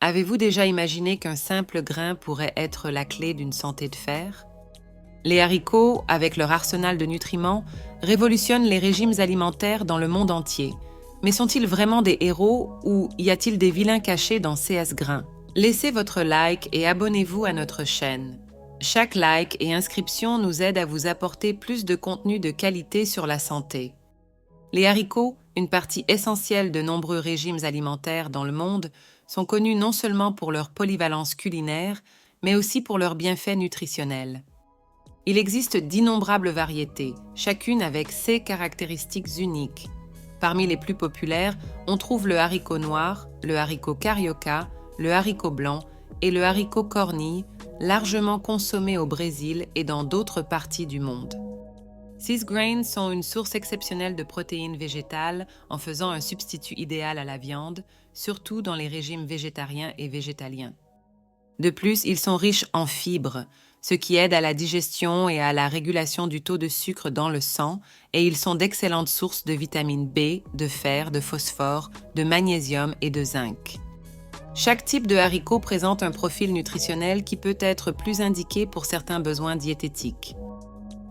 Avez-vous déjà imaginé qu'un simple grain pourrait être la clé d'une santé de fer? Les haricots, avec leur arsenal de nutriments, révolutionnent les régimes alimentaires dans le monde entier. Mais sont-ils vraiment des héros ou y a-t-il des vilains cachés dans CS Grains? Laissez votre like et abonnez-vous à notre chaîne. Chaque like et inscription nous aide à vous apporter plus de contenu de qualité sur la santé. Les haricots, une partie essentielle de nombreux régimes alimentaires dans le monde, sont connus non seulement pour leur polyvalence culinaire, mais aussi pour leurs bienfaits nutritionnels. Il existe d'innombrables variétés, chacune avec ses caractéristiques uniques. Parmi les plus populaires, on trouve le haricot noir, le haricot carioca, le haricot blanc et le haricot cornille, largement consommés au Brésil et dans d'autres parties du monde. Ces grains sont une source exceptionnelle de protéines végétales en faisant un substitut idéal à la viande, surtout dans les régimes végétariens et végétaliens. De plus, ils sont riches en fibres, ce qui aide à la digestion et à la régulation du taux de sucre dans le sang, et ils sont d'excellentes sources de vitamine B, de fer, de phosphore, de magnésium et de zinc. Chaque type de haricot présente un profil nutritionnel qui peut être plus indiqué pour certains besoins diététiques.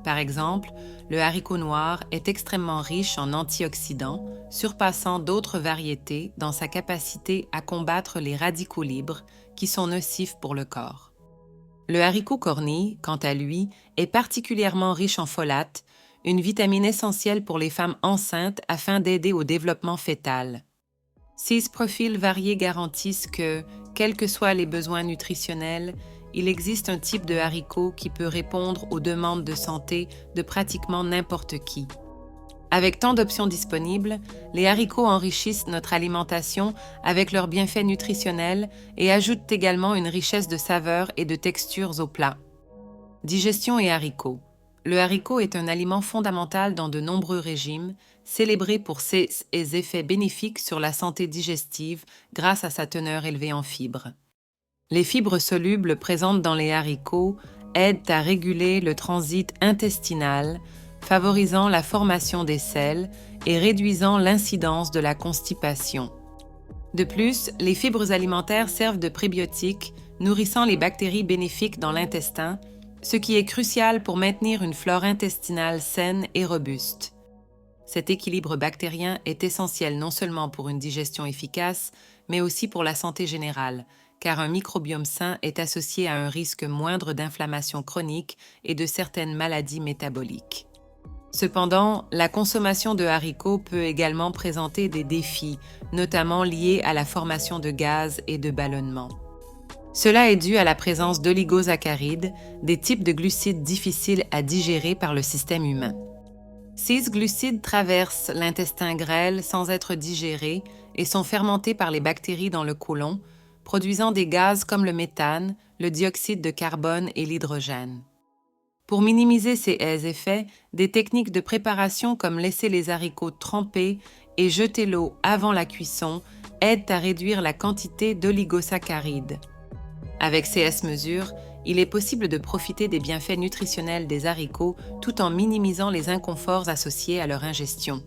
Par exemple, le haricot noir est extrêmement riche en antioxydants, surpassant d'autres variétés dans sa capacité à combattre les radicaux libres qui sont nocifs pour le corps. Le haricot cornille, quant à lui, est particulièrement riche en folate, une vitamine essentielle pour les femmes enceintes afin d'aider au développement fœtal. Ces profils variés garantissent que, quels que soient les besoins nutritionnels, il existe un type de haricot qui peut répondre aux demandes de santé de pratiquement n'importe qui. Avec tant d'options disponibles, les haricots enrichissent notre alimentation avec leurs bienfaits nutritionnels et ajoutent également une richesse de saveurs et de textures aux plats. Digestion et haricots. Le haricot est un aliment fondamental dans de nombreux régimes, célébré pour ses effets bénéfiques sur la santé digestive grâce à sa teneur élevée en fibres. Les fibres solubles présentes dans les haricots aident à réguler le transit intestinal, favorisant la formation des selles et réduisant l'incidence de la constipation. De plus, les fibres alimentaires servent de prébiotiques, nourrissant les bactéries bénéfiques dans l'intestin, ce qui est crucial pour maintenir une flore intestinale saine et robuste. Cet équilibre bactérien est essentiel non seulement pour une digestion efficace, mais aussi pour la santé générale, car un microbiome sain est associé à un risque moindre d'inflammation chronique et de certaines maladies métaboliques. Cependant, la consommation de haricots peut également présenter des défis, notamment liés à la formation de gaz et de ballonnement. Cela est dû à la présence d'oligosaccharides, des types de glucides difficiles à digérer par le système humain. Ces glucides traversent l'intestin grêle sans être digérés et sont fermentés par les bactéries dans le côlon, produisant des gaz comme le méthane, le dioxyde de carbone et l'hydrogène. Pour minimiser ces effets, des techniques de préparation comme laisser les haricots tremper et jeter l'eau avant la cuisson aident à réduire la quantité d'oligosaccharides. Avec ces mesures, il est possible de profiter des bienfaits nutritionnels des haricots tout en minimisant les inconforts associés à leur ingestion.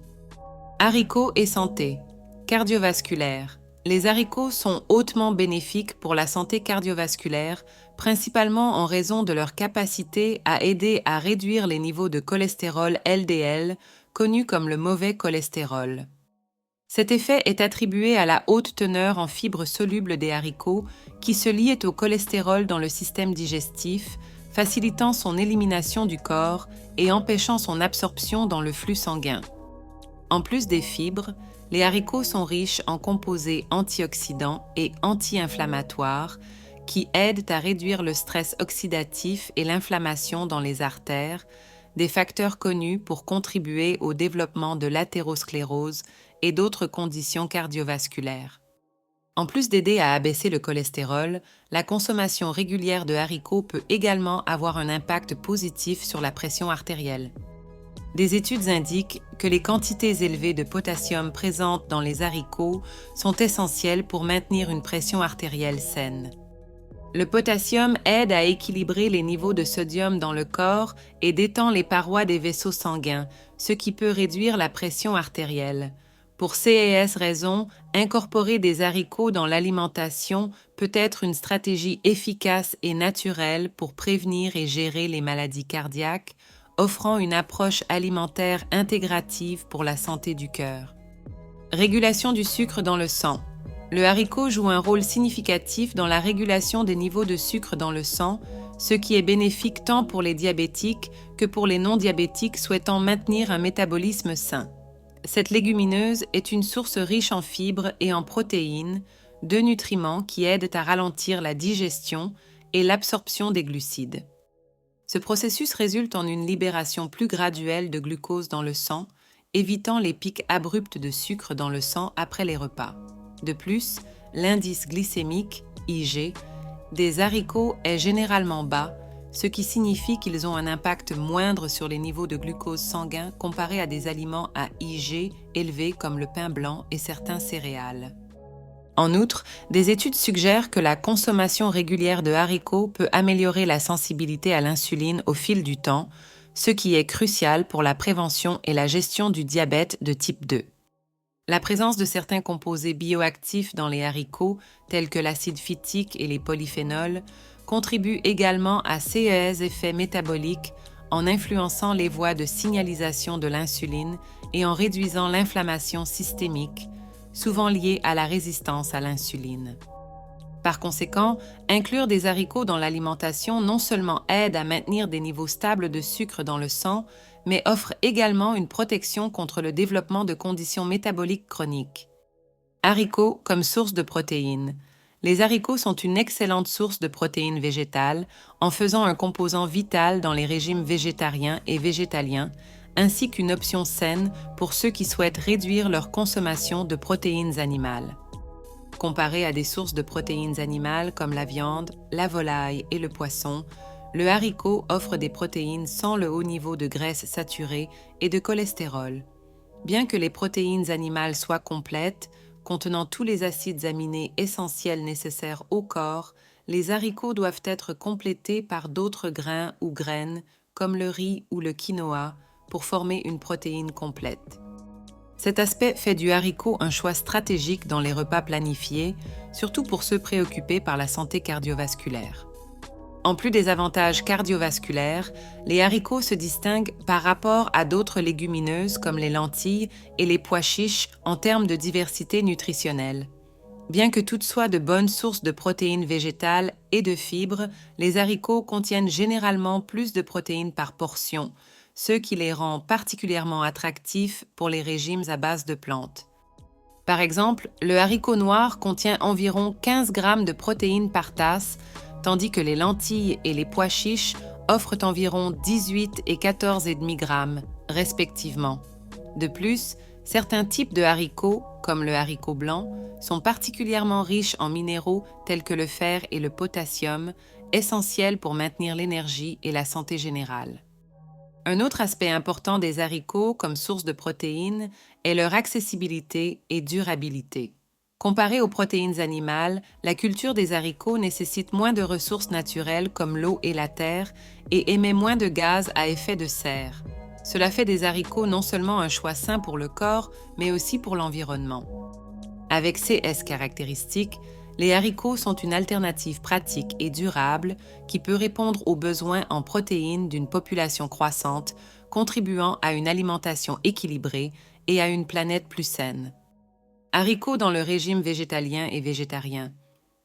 Haricots et santé. Cardiovasculaire. Les haricots sont hautement bénéfiques pour la santé cardiovasculaire, principalement en raison de leur capacité à aider à réduire les niveaux de cholestérol LDL, connu comme le mauvais cholestérol. Cet effet est attribué à la haute teneur en fibres solubles des haricots qui se lient au cholestérol dans le système digestif, facilitant son élimination du corps et empêchant son absorption dans le flux sanguin. En plus des fibres, les haricots sont riches en composés antioxydants et anti-inflammatoires qui aident à réduire le stress oxydatif et l'inflammation dans les artères, des facteurs connus pour contribuer au développement de l'athérosclérose et d'autres conditions cardiovasculaires. En plus d'aider à abaisser le cholestérol, la consommation régulière de haricots peut également avoir un impact positif sur la pression artérielle. Des études indiquent que les quantités élevées de potassium présentes dans les haricots sont essentielles pour maintenir une pression artérielle saine. Le potassium aide à équilibrer les niveaux de sodium dans le corps et détend les parois des vaisseaux sanguins, ce qui peut réduire la pression artérielle. Pour ces raisons, incorporer des haricots dans l'alimentation peut être une stratégie efficace et naturelle pour prévenir et gérer les maladies cardiaques, offrant une approche alimentaire intégrative pour la santé du cœur. Régulation du sucre dans le sang. Le haricot joue un rôle significatif dans la régulation des niveaux de sucre dans le sang, ce qui est bénéfique tant pour les diabétiques que pour les non-diabétiques souhaitant maintenir un métabolisme sain. Cette légumineuse est une source riche en fibres et en protéines, deux nutriments qui aident à ralentir la digestion et l'absorption des glucides. Ce processus résulte en une libération plus graduelle de glucose dans le sang, évitant les pics abrupts de sucre dans le sang après les repas. De plus, l'indice glycémique, IG, des haricots est généralement bas, ce qui signifie qu'ils ont un impact moindre sur les niveaux de glucose sanguin comparé à des aliments à IG élevés comme le pain blanc et certains céréales. En outre, des études suggèrent que la consommation régulière de haricots peut améliorer la sensibilité à l'insuline au fil du temps, ce qui est crucial pour la prévention et la gestion du diabète de type 2. La présence de certains composés bioactifs dans les haricots, tels que l'acide phytique et les polyphénols, contribue également à ces effets métaboliques en influençant les voies de signalisation de l'insuline et en réduisant l'inflammation systémique, souvent liée à la résistance à l'insuline. Par conséquent, inclure des haricots dans l'alimentation non seulement aide à maintenir des niveaux stables de sucre dans le sang, mais offre également une protection contre le développement de conditions métaboliques chroniques. Haricots comme source de protéines. Les haricots sont une excellente source de protéines végétales en faisant un composant vital dans les régimes végétariens et végétaliens, ainsi qu'une option saine pour ceux qui souhaitent réduire leur consommation de protéines animales. Comparé à des sources de protéines animales comme la viande, la volaille et le poisson, le haricot offre des protéines sans le haut niveau de graisse saturée et de cholestérol. Bien que les protéines animales soient complètes, contenant tous les acides aminés essentiels nécessaires au corps, les haricots doivent être complétés par d'autres grains ou graines, comme le riz ou le quinoa, pour former une protéine complète. Cet aspect fait du haricot un choix stratégique dans les repas planifiés, surtout pour ceux préoccupés par la santé cardiovasculaire. En plus des avantages cardiovasculaires, les haricots se distinguent par rapport à d'autres légumineuses comme les lentilles et les pois chiches en termes de diversité nutritionnelle. Bien que toutes soient de bonnes sources de protéines végétales et de fibres, les haricots contiennent généralement plus de protéines par portion, ce qui les rend particulièrement attractifs pour les régimes à base de plantes. Par exemple, le haricot noir contient environ 15 grammes de protéines par tasse, tandis que les lentilles et les pois chiches offrent environ 18 et 14,5 grammes, respectivement. De plus, certains types de haricots, comme le haricot blanc, sont particulièrement riches en minéraux tels que le fer et le potassium, essentiels pour maintenir l'énergie et la santé générale. Un autre aspect important des haricots comme source de protéines est leur accessibilité et durabilité. Comparé aux protéines animales, la culture des haricots nécessite moins de ressources naturelles comme l'eau et la terre et émet moins de gaz à effet de serre. Cela fait des haricots non seulement un choix sain pour le corps, mais aussi pour l'environnement. Avec ces caractéristiques, les haricots sont une alternative pratique et durable qui peut répondre aux besoins en protéines d'une population croissante, contribuant à une alimentation équilibrée et à une planète plus saine. Haricots dans le régime végétalien et végétarien.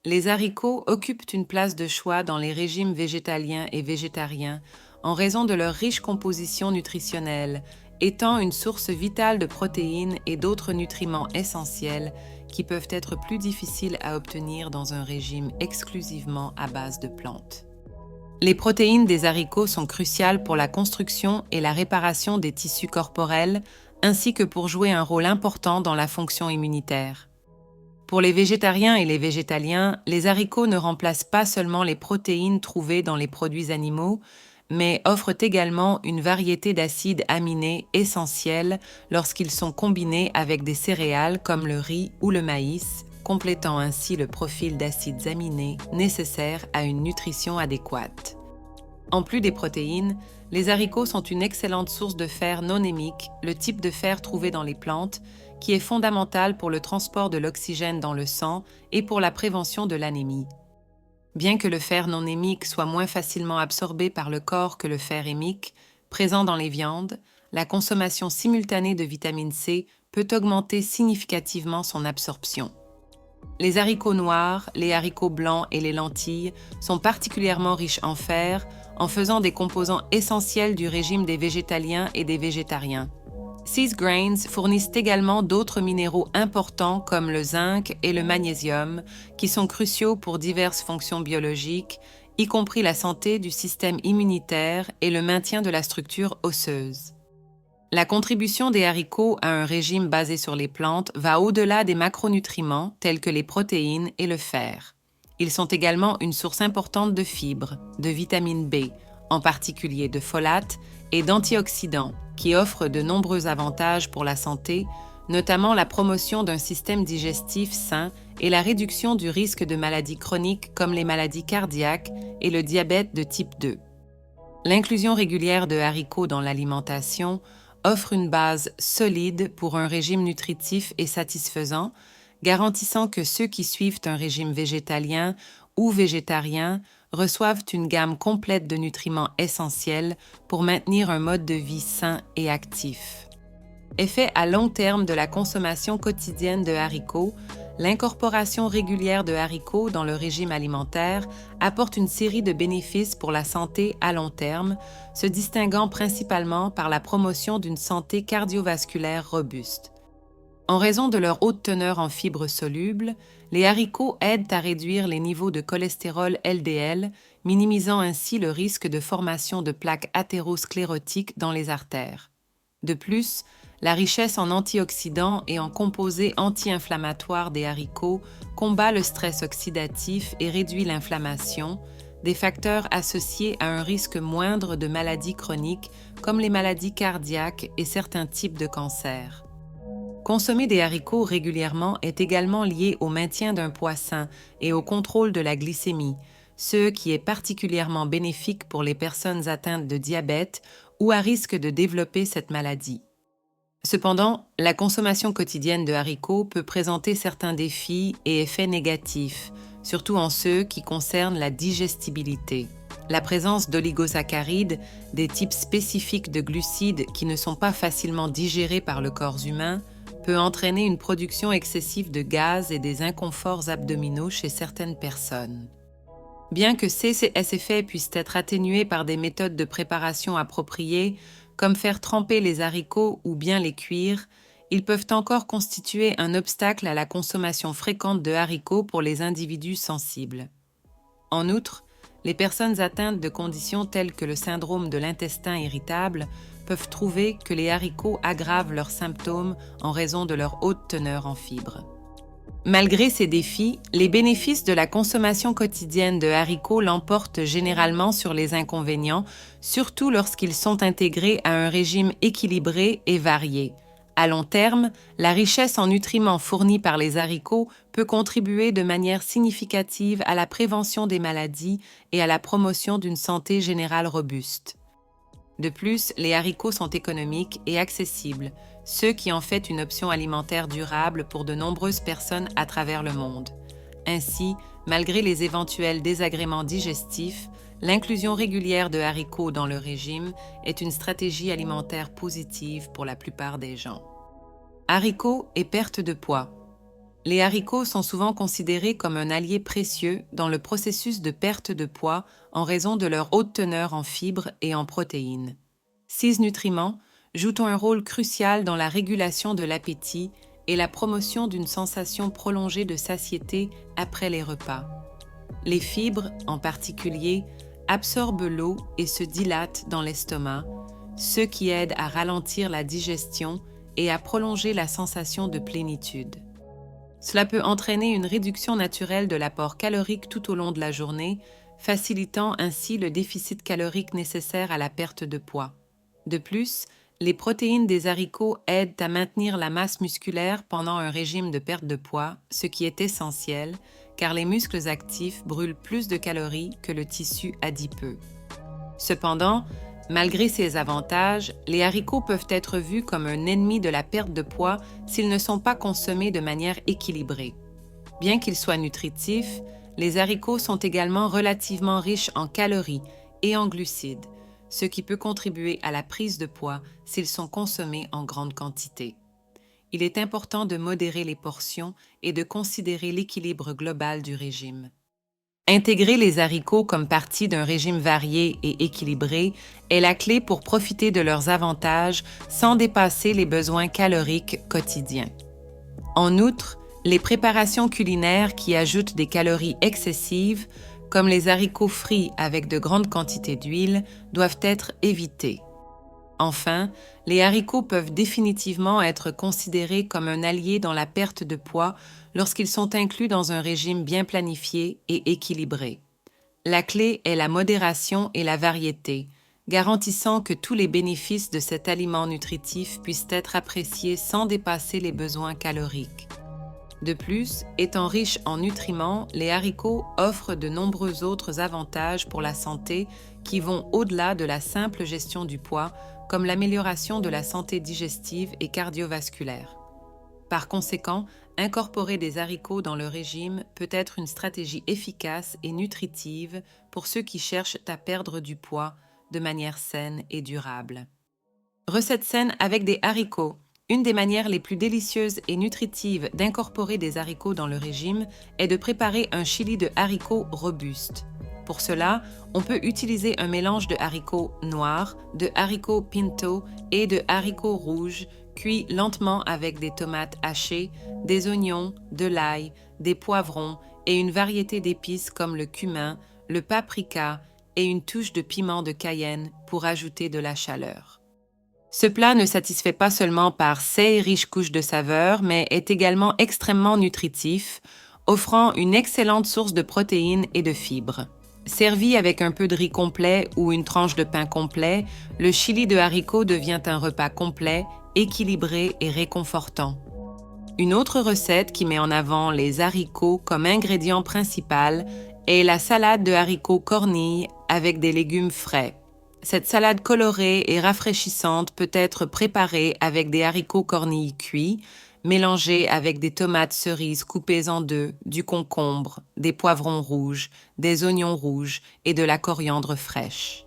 Les haricots occupent une place de choix dans les régimes végétaliens et végétariens en raison de leur riche composition nutritionnelle, étant une source vitale de protéines et d'autres nutriments essentiels qui peuvent être plus difficiles à obtenir dans un régime exclusivement à base de plantes. Les protéines des haricots sont cruciales pour la construction et la réparation des tissus corporels, ainsi que pour jouer un rôle important dans la fonction immunitaire. Pour les végétariens et les végétaliens, les haricots ne remplacent pas seulement les protéines trouvées dans les produits animaux, mais offrent également une variété d'acides aminés essentiels lorsqu'ils sont combinés avec des céréales comme le riz ou le maïs, complétant ainsi le profil d'acides aminés nécessaires à une nutrition adéquate. En plus des protéines, les haricots sont une excellente source de fer non hémique, le type de fer trouvé dans les plantes, qui est fondamental pour le transport de l'oxygène dans le sang et pour la prévention de l'anémie. Bien que le fer non hémique soit moins facilement absorbé par le corps que le fer hémique, présent dans les viandes, la consommation simultanée de vitamine C peut augmenter significativement son absorption. Les haricots noirs, les haricots blancs et les lentilles sont particulièrement riches en fer, en faisant des composants essentiels du régime des végétaliens et des végétariens. Ces grains fournissent également d'autres minéraux importants comme le zinc et le magnésium, qui sont cruciaux pour diverses fonctions biologiques, y compris la santé du système immunitaire et le maintien de la structure osseuse. La contribution des haricots à un régime basé sur les plantes va au-delà des macronutriments tels que les protéines et le fer. Ils sont également une source importante de fibres, de vitamine B, en particulier de folate, et d'antioxydants, qui offrent de nombreux avantages pour la santé, notamment la promotion d'un système digestif sain et la réduction du risque de maladies chroniques comme les maladies cardiaques et le diabète de type 2. L'inclusion régulière de haricots dans l'alimentation offre une base solide pour un régime nutritif et satisfaisant, garantissant que ceux qui suivent un régime végétalien ou végétarien reçoivent une gamme complète de nutriments essentiels pour maintenir un mode de vie sain et actif. Effet à long terme de la consommation quotidienne de haricots, l'incorporation régulière de haricots dans le régime alimentaire apporte une série de bénéfices pour la santé à long terme, se distinguant principalement par la promotion d'une santé cardiovasculaire robuste. En raison de leur haute teneur en fibres solubles, les haricots aident à réduire les niveaux de cholestérol LDL, minimisant ainsi le risque de formation de plaques athérosclérotiques dans les artères. De plus, la richesse en antioxydants et en composés anti-inflammatoires des haricots combat le stress oxydatif et réduit l'inflammation, des facteurs associés à un risque moindre de maladies chroniques comme les maladies cardiaques et certains types de cancers. Consommer des haricots régulièrement est également lié au maintien d'un poids sain et au contrôle de la glycémie, ce qui est particulièrement bénéfique pour les personnes atteintes de diabète ou à risque de développer cette maladie. Cependant, la consommation quotidienne de haricots peut présenter certains défis et effets négatifs, surtout en ceux qui concernent la digestibilité. La présence d'oligosaccharides, des types spécifiques de glucides qui ne sont pas facilement digérés par le corps humain, peut entraîner une production excessive de gaz et des inconforts abdominaux chez certaines personnes. Bien que ces effets puissent être atténués par des méthodes de préparation appropriées, comme faire tremper les haricots ou bien les cuire, ils peuvent encore constituer un obstacle à la consommation fréquente de haricots pour les individus sensibles. En outre, les personnes atteintes de conditions telles que le syndrome de l'intestin irritable peuvent trouver que les haricots aggravent leurs symptômes en raison de leur haute teneur en fibres. Malgré ces défis, les bénéfices de la consommation quotidienne de haricots l'emportent généralement sur les inconvénients, surtout lorsqu'ils sont intégrés à un régime équilibré et varié. À long terme, la richesse en nutriments fournis par les haricots peut contribuer de manière significative à la prévention des maladies et à la promotion d'une santé générale robuste. De plus, les haricots sont économiques et accessibles, ce qui en fait une option alimentaire durable pour de nombreuses personnes à travers le monde. Ainsi, malgré les éventuels désagréments digestifs, l'inclusion régulière de haricots dans le régime est une stratégie alimentaire positive pour la plupart des gens. Haricots et perte de poids. Les haricots sont souvent considérés comme un allié précieux dans le processus de perte de poids en raison de leur haute teneur en fibres et en protéines. Ces nutriments jouent un rôle crucial dans la régulation de l'appétit et la promotion d'une sensation prolongée de satiété après les repas. Les fibres, en particulier, absorbent l'eau et se dilatent dans l'estomac, ce qui aide à ralentir la digestion et à prolonger la sensation de plénitude. Cela peut entraîner une réduction naturelle de l'apport calorique tout au long de la journée, facilitant ainsi le déficit calorique nécessaire à la perte de poids. De plus, les protéines des haricots aident à maintenir la masse musculaire pendant un régime de perte de poids, ce qui est essentiel, car les muscles actifs brûlent plus de calories que le tissu adipeux. Cependant, Malgré ces avantages, les haricots peuvent être vus comme un ennemi de la perte de poids s'ils ne sont pas consommés de manière équilibrée. Bien qu'ils soient nutritifs, les haricots sont également relativement riches en calories et en glucides, ce qui peut contribuer à la prise de poids s'ils sont consommés en grande quantité. Il est important de modérer les portions et de considérer l'équilibre global du régime. Intégrer les haricots comme partie d'un régime varié et équilibré est la clé pour profiter de leurs avantages sans dépasser les besoins caloriques quotidiens. En outre, les préparations culinaires qui ajoutent des calories excessives, comme les haricots frits avec de grandes quantités d'huile, doivent être évitées. Enfin, les haricots peuvent définitivement être considérés comme un allié dans la perte de poids lorsqu'ils sont inclus dans un régime bien planifié et équilibré. La clé est la modération et la variété, garantissant que tous les bénéfices de cet aliment nutritif puissent être appréciés sans dépasser les besoins caloriques. De plus, étant riches en nutriments, les haricots offrent de nombreux autres avantages pour la santé qui vont au-delà de la simple gestion du poids, comme l'amélioration de la santé digestive et cardiovasculaire. Par conséquent, incorporer des haricots dans le régime peut être une stratégie efficace et nutritive pour ceux qui cherchent à perdre du poids de manière saine et durable. Recette saine avec des haricots. Une des manières les plus délicieuses et nutritives d'incorporer des haricots dans le régime est de préparer un chili de haricots robuste. Pour cela, on peut utiliser un mélange de haricots noirs, de haricots pinto et de haricots rouges, cuits lentement avec des tomates hachées, des oignons, de l'ail, des poivrons et une variété d'épices comme le cumin, le paprika et une touche de piment de Cayenne pour ajouter de la chaleur. Ce plat ne satisfait pas seulement par ses riches couches de saveurs, mais est également extrêmement nutritif, offrant une excellente source de protéines et de fibres. Servi avec un peu de riz complet ou une tranche de pain complet, le chili de haricots devient un repas complet, équilibré et réconfortant. Une autre recette qui met en avant les haricots comme ingrédient principal est la salade de haricots cornilles avec des légumes frais. Cette salade colorée et rafraîchissante peut être préparée avec des haricots cornilles cuits, mélangés avec des tomates cerises coupées en deux, du concombre, des poivrons rouges, des oignons rouges et de la coriandre fraîche.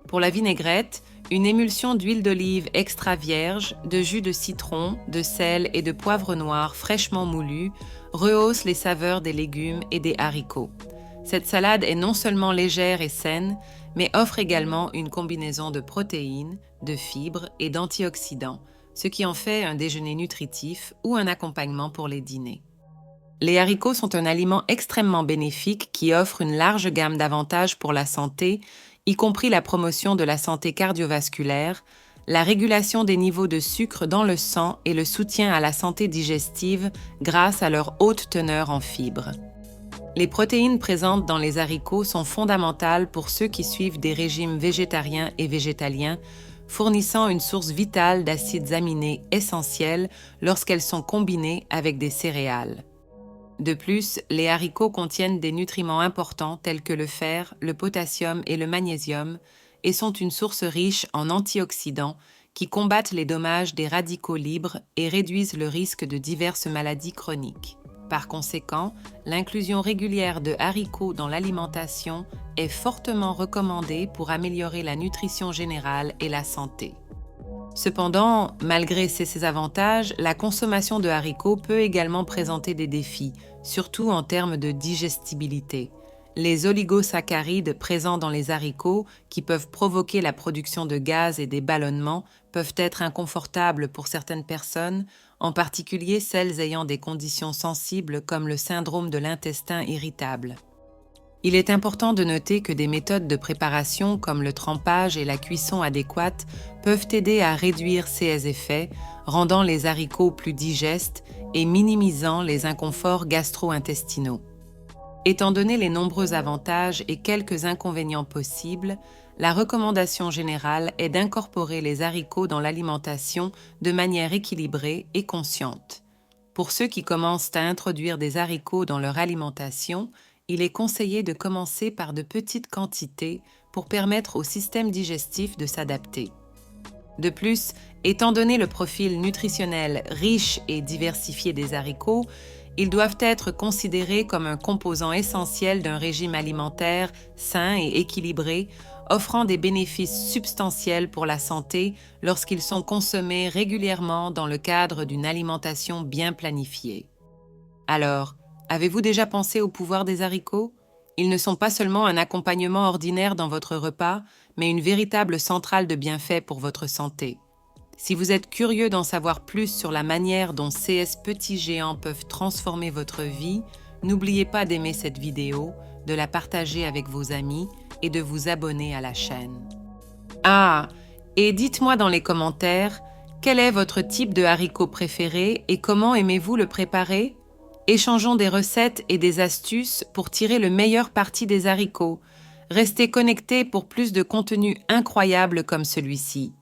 Pour la vinaigrette, une émulsion d'huile d'olive extra vierge, de jus de citron, de sel et de poivre noir fraîchement moulu rehausse les saveurs des légumes et des haricots. Cette salade est non seulement légère et saine, mais offre également une combinaison de protéines, de fibres et d'antioxydants, ce qui en fait un déjeuner nutritif ou un accompagnement pour les dîners. Les haricots sont un aliment extrêmement bénéfique qui offre une large gamme d'avantages pour la santé, y compris la promotion de la santé cardiovasculaire, la régulation des niveaux de sucre dans le sang et le soutien à la santé digestive grâce à leur haute teneur en fibres. Les protéines présentes dans les haricots sont fondamentales pour ceux qui suivent des régimes végétariens et végétaliens, fournissant une source vitale d'acides aminés essentiels lorsqu'elles sont combinées avec des céréales. De plus, les haricots contiennent des nutriments importants tels que le fer, le potassium et le magnésium et sont une source riche en antioxydants qui combattent les dommages des radicaux libres et réduisent le risque de diverses maladies chroniques. Par conséquent, l'inclusion régulière de haricots dans l'alimentation est fortement recommandée pour améliorer la nutrition générale et la santé. Cependant, malgré ces avantages, la consommation de haricots peut également présenter des défis, surtout en termes de digestibilité. Les oligosaccharides présents dans les haricots, qui peuvent provoquer la production de gaz et des ballonnements, peuvent être inconfortables pour certaines personnes, en particulier celles ayant des conditions sensibles comme le syndrome de l'intestin irritable. Il est important de noter que des méthodes de préparation comme le trempage et la cuisson adéquate peuvent aider à réduire ces effets, rendant les haricots plus digestes et minimisant les inconforts gastro-intestinaux. Étant donné les nombreux avantages et quelques inconvénients possibles, la recommandation générale est d'incorporer les haricots dans l'alimentation de manière équilibrée et consciente. Pour ceux qui commencent à introduire des haricots dans leur alimentation, il est conseillé de commencer par de petites quantités pour permettre au système digestif de s'adapter. De plus, étant donné le profil nutritionnel riche et diversifié des haricots, ils doivent être considérés comme un composant essentiel d'un régime alimentaire sain et équilibré, offrant des bénéfices substantiels pour la santé lorsqu'ils sont consommés régulièrement dans le cadre d'une alimentation bien planifiée. Alors, avez-vous déjà pensé au pouvoir des haricots? Ils ne sont pas seulement un accompagnement ordinaire dans votre repas, mais une véritable centrale de bienfaits pour votre santé. Si vous êtes curieux d'en savoir plus sur la manière dont CS petits géants peuvent transformer votre vie, n'oubliez pas d'aimer cette vidéo, de la partager avec vos amis et de vous abonner à la chaîne. Ah, et dites-moi dans les commentaires, quel est votre type de haricot préféré et comment aimez-vous le préparer? Échangeons des recettes et des astuces pour tirer le meilleur parti des haricots. Restez connectés pour plus de contenu incroyable comme celui-ci.